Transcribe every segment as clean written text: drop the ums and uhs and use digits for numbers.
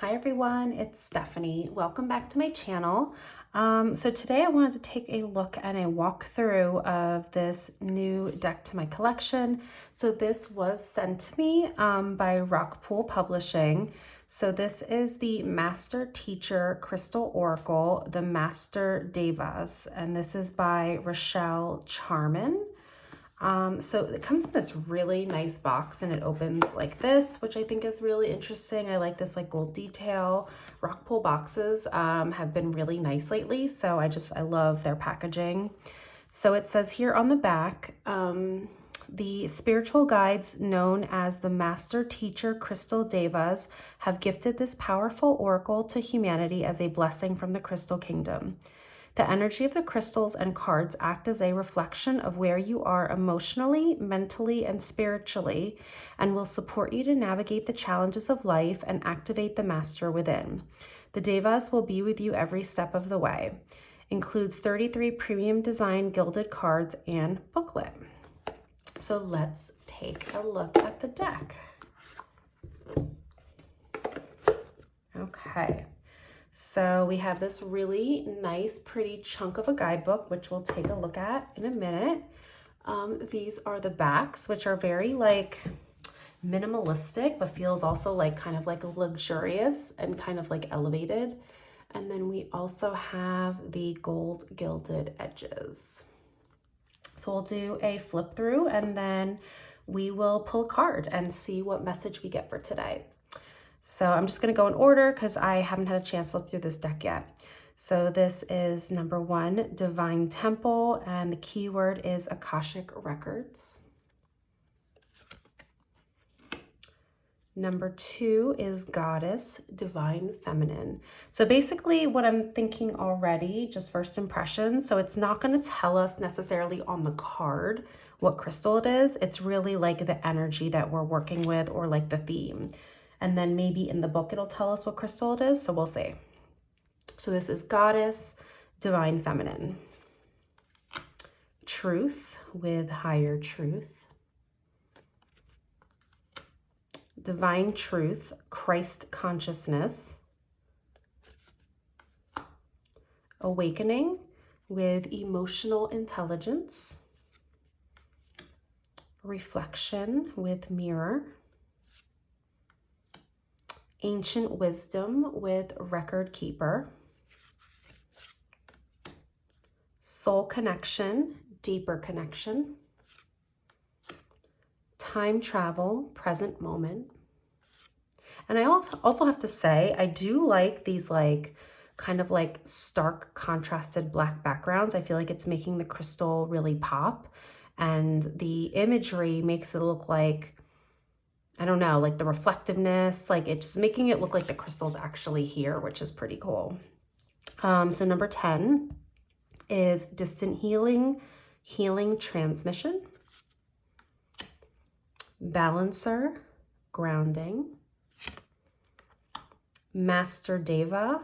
Hi everyone, it's Stephanie. Welcome back to my channel. So today I wanted to take a look and a walkthrough of this new deck to my collection. So this was sent to me by Rockpool Publishing. So this is the Master Teacher Crystal Oracle, the Master Devas, and this is by Rochelle Charman. So it comes in this really nice box and it opens like this, which I think is really interesting. I like this like gold detail. Rockpool boxes have been really nice lately, so I love their packaging. So it says here on the back, the spiritual guides known as the Master Teacher Crystal Devas have gifted this powerful oracle to humanity as a blessing from the Crystal Kingdom. The energy of the crystals and cards act as a reflection of where you are emotionally, mentally, and spiritually, and will support you to navigate the challenges of life and activate the master within. The Devas will be with you every step of the way. Includes 33 premium design gilded cards and booklet. So let's take a look at the deck. Okay. So we have this really nice, pretty chunk of a guidebook, which we'll take a look at in a minute. These are the backs, which are very like minimalistic, but feels also like kind of like luxurious and kind of like elevated. And then we also have the gold gilded edges. So we'll do a flip through and then we will pull a card and see what message we get for today. So I'm just going to go in order because I haven't had a chance to look through this deck yet. So this is number 1, Divine Temple, and the keyword is Akashic Records. Number 2 is Goddess, Divine Feminine. So basically what I'm thinking already, just first impressions, so it's not going to tell us necessarily on the card what crystal it is. It's really like the energy that we're working with or like the theme. And then maybe in the book, it'll tell us what crystal it is. So we'll see. So this is Goddess, Divine Feminine. Truth with Higher Truth. Divine Truth, Christ Consciousness. Awakening with Emotional Intelligence. Reflection with Mirror. Ancient Wisdom with Record Keeper. Soul Connection, Deeper Connection. Time Travel, Present Moment. And I also have to say, I do like these like kind of like stark contrasted black backgrounds. I feel like it's making the crystal really pop, and the imagery makes it look like, I don't know, like the reflectiveness, like it's making it look like the crystal's actually here, which is pretty cool. So number 10 is Distant Healing, Healing Transmission. Balancer, Grounding. Master Deva,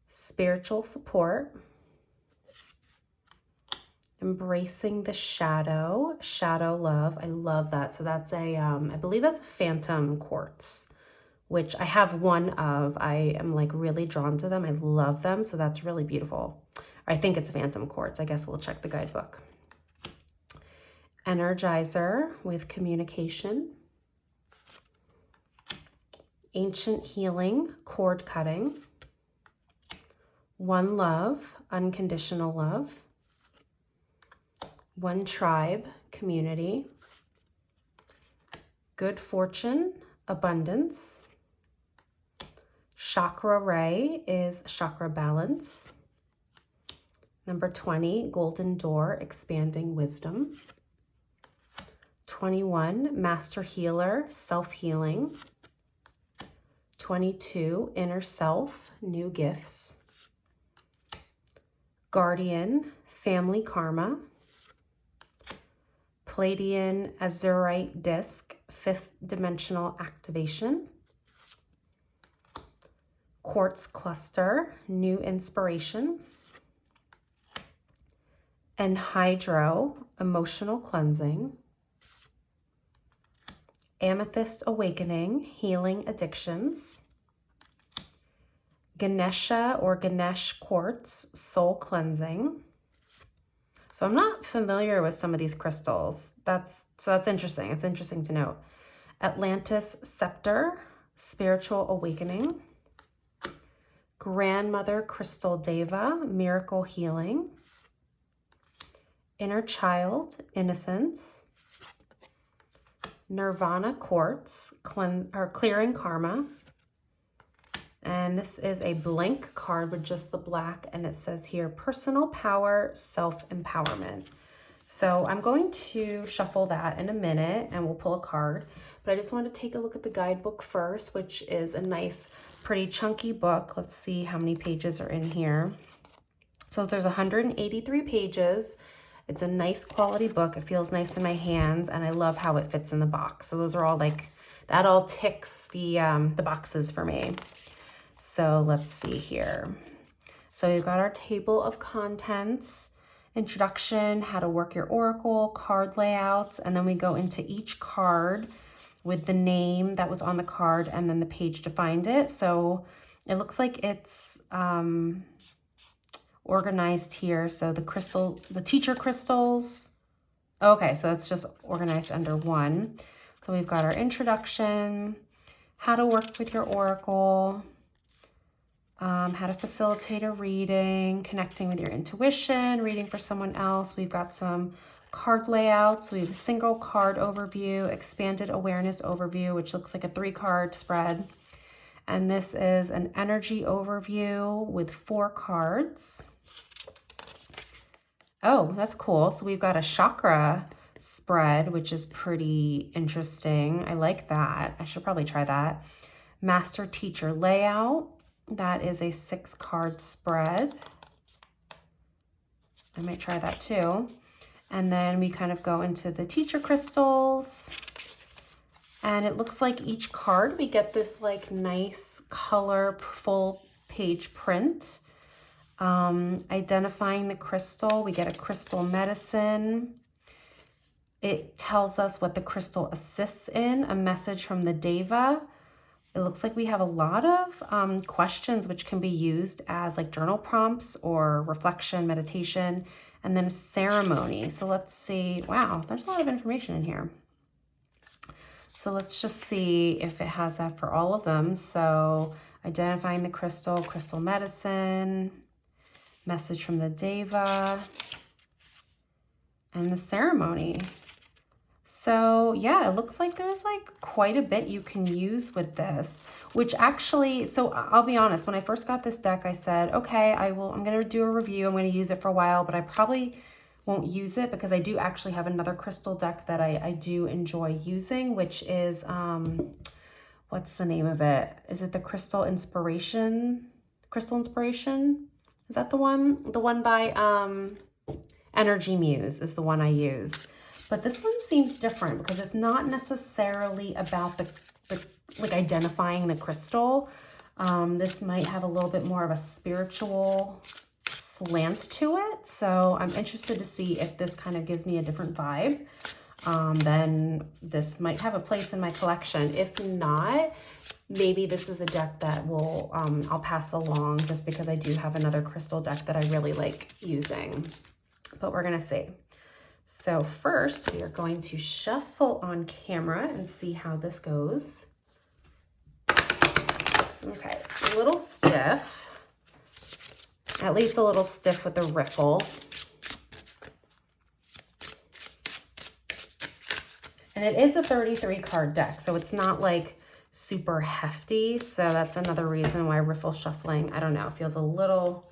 Spiritual Support. Embracing the Shadow, Shadow Love. I love that. So that's a, I believe that's a phantom quartz, which I have one of. I am like really drawn to them. I love them. So that's really beautiful. I think it's a phantom quartz. I guess we'll check the guidebook. Energizer with Communication. Ancient Healing, Cord Cutting. One Love, Unconditional Love. One Tribe, Community. Good Fortune, Abundance. Chakra Ray is Chakra Balance. Number 20, Golden Door, Expanding Wisdom. 21, Master Healer, Self-Healing. 22, Inner Self, New Gifts. Guardian, Family Karma. Palladian Azurite Disc, 5th Dimensional Activation. Quartz Cluster, New Inspiration. And Hydro, Emotional Cleansing. Amethyst Awakening, Healing Addictions. Ganesha or Ganesh quartz, soul cleansing. So I'm not familiar with some of these crystals. That's interesting. It's interesting to note. Atlantis scepter, spiritual awakening. Grandmother crystal deva, miracle healing. Inner child, innocence. Nirvana quartz, clearing karma. And this is a blank card with just the black, and it says here, personal power, self-empowerment. So I'm going to shuffle that in a minute and we'll pull a card, but I just want to take a look at the guidebook first, which is a nice, pretty chunky book. Let's see how many pages are in here. So there's 183 pages. It's a nice quality book. It feels nice in my hands, and I love how it fits in the box. So those are all like, that all ticks the boxes for me. So let's see here. So we've got our table of contents, introduction, how to work your oracle, card layouts, and then we go into each card with the name that was on the card and then the page to find it. So it looks like it's organized here. So the teacher crystals. Okay, so it's just organized under one. So we've got our introduction, how to work with your oracle, how to facilitate a reading, connecting with your intuition, reading for someone else. We've got some card layouts. We have a single card overview, expanded awareness overview, which looks like a 3-card spread. And this is an energy overview with 4 cards. Oh, that's cool. So we've got a chakra spread, which is pretty interesting. I like that. I should probably try that. Master teacher layout. That is a 6-card spread. I might try that too. And then we kind of go into the teacher crystals. And it looks like each card, we get this like nice color full page print. Identifying the crystal, we get a crystal medicine. It tells us what the crystal assists in, a message from the Deva. It looks like we have a lot of questions which can be used as like journal prompts or reflection, meditation, and then a ceremony. So let's see. Wow, there's a lot of information in here. So let's just see if it has that for all of them. So identifying the crystal, crystal medicine, message from the Deva, and the ceremony. So yeah, it looks like there's like quite a bit you can use with this, which actually, so I'll be honest, when I first got this deck, I said, okay, I'm going to do a review. I'm going to use it for a while, but I probably won't use it because I do actually have another crystal deck that I do enjoy using, which is, what's the name of it? Is it the Crystal Inspiration? Crystal Inspiration? Is that the one? The one by Energy Muse is the one I use. But this one seems different because it's not necessarily about the like identifying the crystal. This might have a little bit more of a spiritual slant to it. So I'm interested to see if this kind of gives me a different vibe. Then this might have a place in my collection. If not, maybe this is a deck that will I'll pass along just because I do have another crystal deck that I really like using. But we're gonna see. So first, we are going to shuffle on camera and see how this goes. Okay, a little stiff, at least a little stiff with the riffle. And it is a 33 card deck, so it's not like super hefty. So that's another reason why riffle shuffling, I don't know, feels a little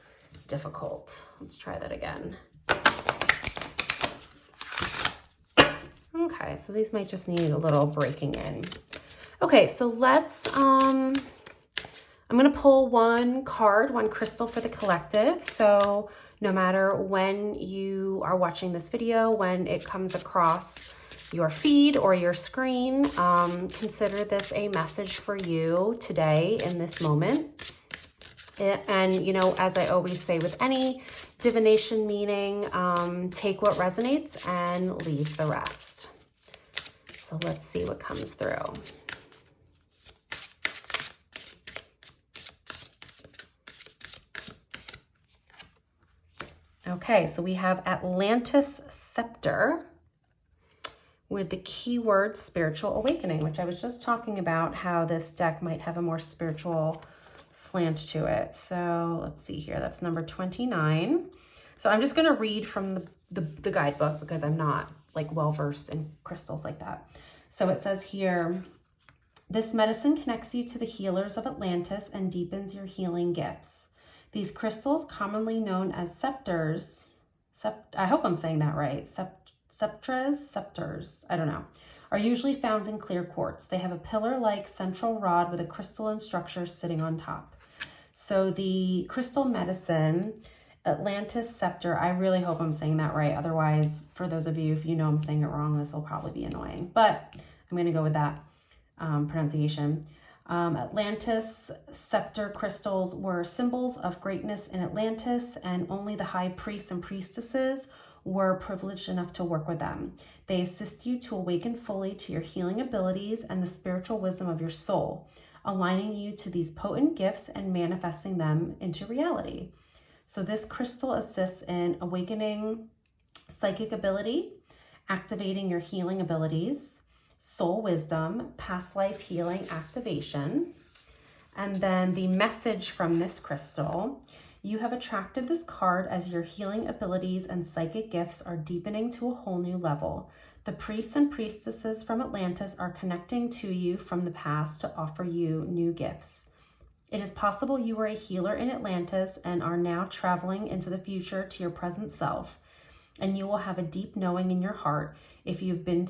difficult. Let's try that again. Okay, so these might just need a little breaking in. Okay, so let's, I'm gonna pull one card, one crystal for the collective. So no matter when you are watching this video, when it comes across your feed or your screen, consider this a message for you today in this moment. And, you know, as I always say with any divination meaning, take what resonates and leave the rest. So let's see what comes through. Okay, so we have Atlantis Scepter with the keyword spiritual awakening, which I was just talking about how this deck might have a more spiritual slant to it. So let's see here, that's number 29. So I'm just gonna read from the guidebook because I'm not like well-versed in crystals like that. So it says here, this medicine connects you to the healers of Atlantis and deepens your healing gifts. These crystals, commonly known as scepters, I hope I'm saying that right, scepters, I don't know, are usually found in clear quartz. They have a pillar-like central rod with a crystalline structure sitting on top. So the crystal medicine, Atlantis Scepter, I really hope I'm saying that right. Otherwise, for those of you, if you know I'm saying it wrong, this will probably be annoying. But I'm going to go with that pronunciation. Atlantis Scepter crystals were symbols of greatness in Atlantis, and only the high priests and priestesses were privileged enough to work with them. They assist you to awaken fully to your healing abilities and the spiritual wisdom of your soul, aligning you to these potent gifts and manifesting them into reality. So this crystal assists in awakening psychic ability, activating your healing abilities, soul wisdom, past life healing activation. And then the message from this crystal: you have attracted this card as your healing abilities and psychic gifts are deepening to a whole new level. The priests and priestesses from Atlantis are connecting to you from the past to offer you new gifts. It is possible you were a healer in Atlantis and are now traveling into the future to your present self, and you will have a deep knowing in your heart if you've been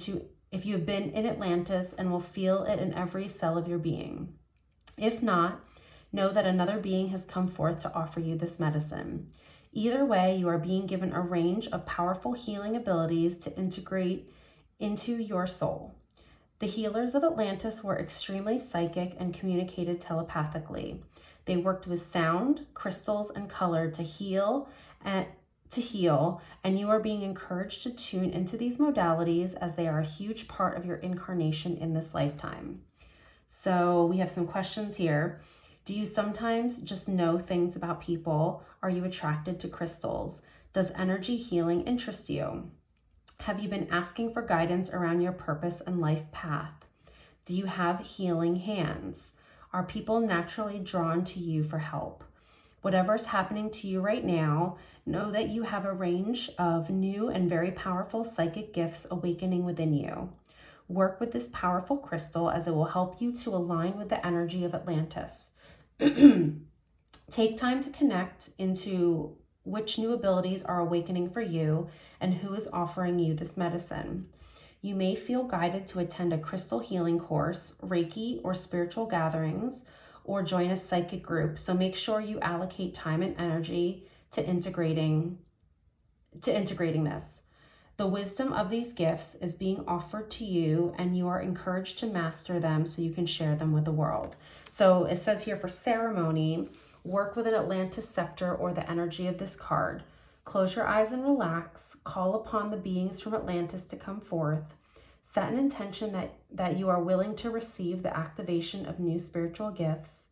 in Atlantis, and will feel it in every cell of your being. If not, know that another being has come forth to offer you this medicine. Either way, you are being given a range of powerful healing abilities to integrate into your soul. The healers of Atlantis were extremely psychic and communicated telepathically. They worked with sound, crystals, and color to heal, and you are being encouraged to tune into these modalities as they are a huge part of your incarnation in this lifetime. So we have some questions here. Do you sometimes just know things about people? Are you attracted to crystals? Does energy healing interest you? Have you been asking for guidance around your purpose and life path? Do you have healing hands? Are people naturally drawn to you for help? Whatever's happening to you right now, know that you have a range of new and very powerful psychic gifts awakening within you. Work with this powerful crystal as it will help you to align with the energy of Atlantis. Take time to connect into which new abilities are awakening for you and who is offering you this medicine. You may feel guided to attend a crystal healing course, Reiki, or spiritual gatherings, or join a psychic group. So make sure you allocate time and energy to integrating this. The wisdom of these gifts is being offered to you, and you are encouraged to master them so you can share them with the world. So it says here, for ceremony, work with an Atlantis scepter or the energy of this card. Close your eyes and relax. Call upon the beings from Atlantis to come forth. Set an intention that you are willing to receive the activation of new spiritual gifts.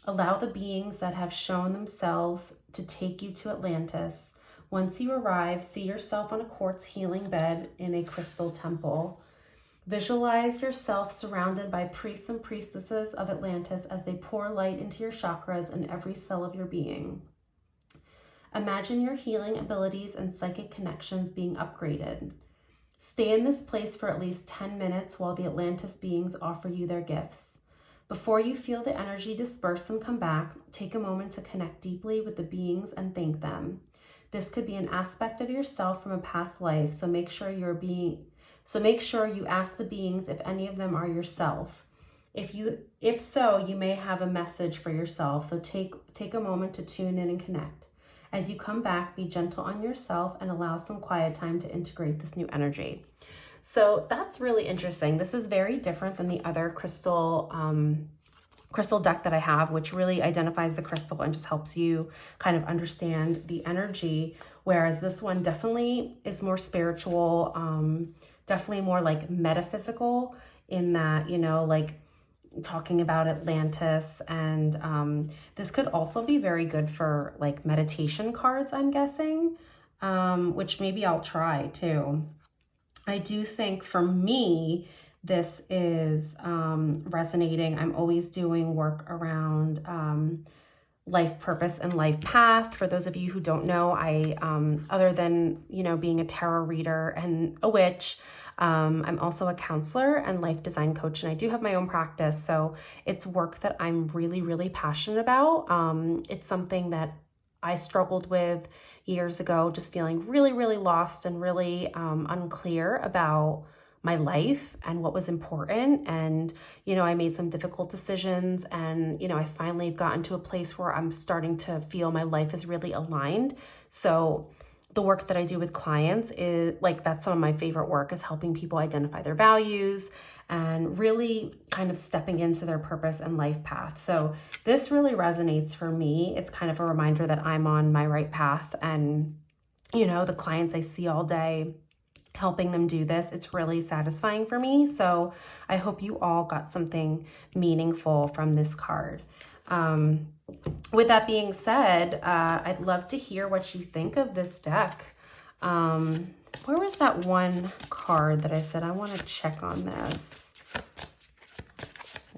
Allow the beings that have shown themselves to take you to Atlantis. Once you arrive, see yourself on a quartz healing bed in a crystal temple. Visualize yourself surrounded by priests and priestesses of Atlantis as they pour light into your chakras and every cell of your being. Imagine your healing abilities and psychic connections being upgraded. Stay in this place for at least 10 minutes while the Atlantis beings offer you their gifts. Before you feel the energy disperse and come back, take a moment to connect deeply with the beings and thank them. This could be an aspect of yourself from a past life, so make sure you ask the beings if any of them are yourself. If so, you may have a message for yourself, so take a moment to tune in and connect. As you come back, be gentle on yourself and allow some quiet time to integrate this new energy. So that's really interesting. This is very different than the other crystal deck that I have, which really identifies the crystal and just helps you kind of understand the energy, whereas this one definitely is more spiritual, definitely more like metaphysical in that, like talking about Atlantis, and this could also be very good for like meditation cards, I'm guessing. which maybe I'll try too. I do think for me, this is resonating. I'm always doing work around life purpose and life path. For those of you who don't know, I, other than, you know, being a tarot reader and a witch, I'm also a counselor and life design coach, and I do have my own practice. So it's work that I'm really, really passionate about. It's something that I struggled with years ago, just feeling really, really lost and really unclear about my life and what was important. And, you know, I made some difficult decisions, and, you know, I finally gotten to a place where I'm starting to feel my life is really aligned. So the work that I do with clients is like, that's some of my favorite work, is helping people identify their values and really kind of stepping into their purpose and life path. So this really resonates for me. It's kind of a reminder that I'm on my right path, and, you know, the clients I see all day, helping them do this, it's really satisfying for me. So I hope you all got something meaningful from this card. With that being said, I'd love to hear what you think of this deck. Where was that one card that I said I want to check on this?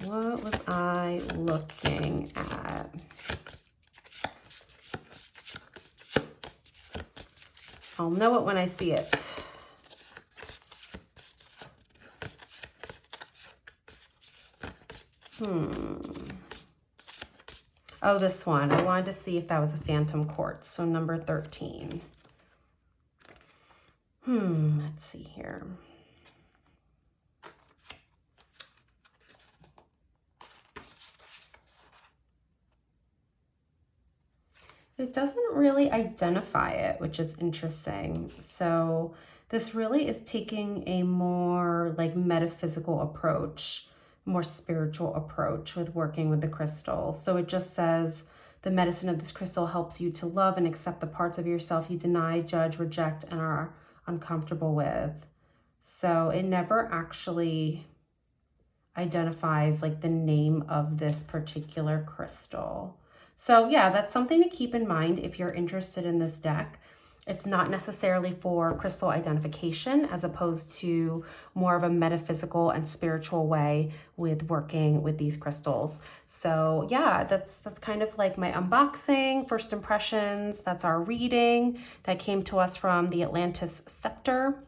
What was I looking at? I'll know it when I see it. Oh, this one. I wanted to see if that was a phantom quartz. So number 13. Let's see here. It doesn't really identify it, which is interesting. So this really is taking a more like metaphysical approach, more spiritual approach with working with the crystal. So it just says, the medicine of this crystal helps you to love and accept the parts of yourself you deny, judge, reject, and are uncomfortable with. So it never actually identifies like the name of this particular crystal. So yeah, that's something to keep in mind if you're interested in this deck. It's not necessarily for crystal identification, as opposed to more of a metaphysical and spiritual way with working with these crystals. So yeah, that's kind of like my unboxing, first impressions. That's our reading that came to us from the Atlantis Scepter.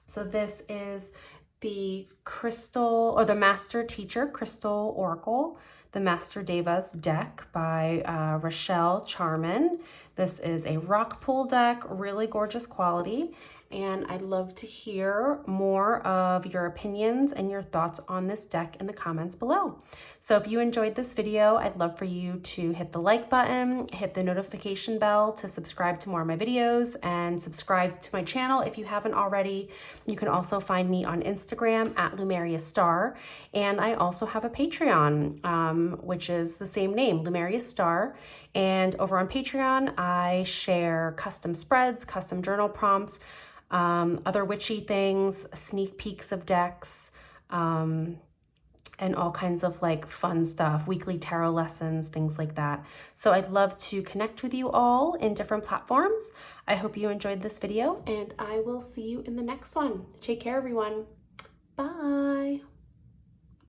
So this is the crystal, or the Master Teacher Crystal Oracle, the Master Devas deck by Rochelle Charman. This is a rock pool deck, really gorgeous quality, and I'd love to hear more of your opinions and your thoughts on this deck in the comments below. So if you enjoyed this video, I'd love for you to hit the like button, hit the notification bell to subscribe to more of my videos, and subscribe to my channel if you haven't already. You can also find me on Instagram at Lumeria Star, and I also have a Patreon, which is the same name, Lumeria Star. And over on Patreon, I share custom spreads, custom journal prompts, other witchy things, sneak peeks of decks, and all kinds of like fun stuff, weekly tarot lessons, things like that. So I'd love to connect with you all in different platforms. I hope you enjoyed this video, and I will see you in the next one. Take care, everyone. Bye.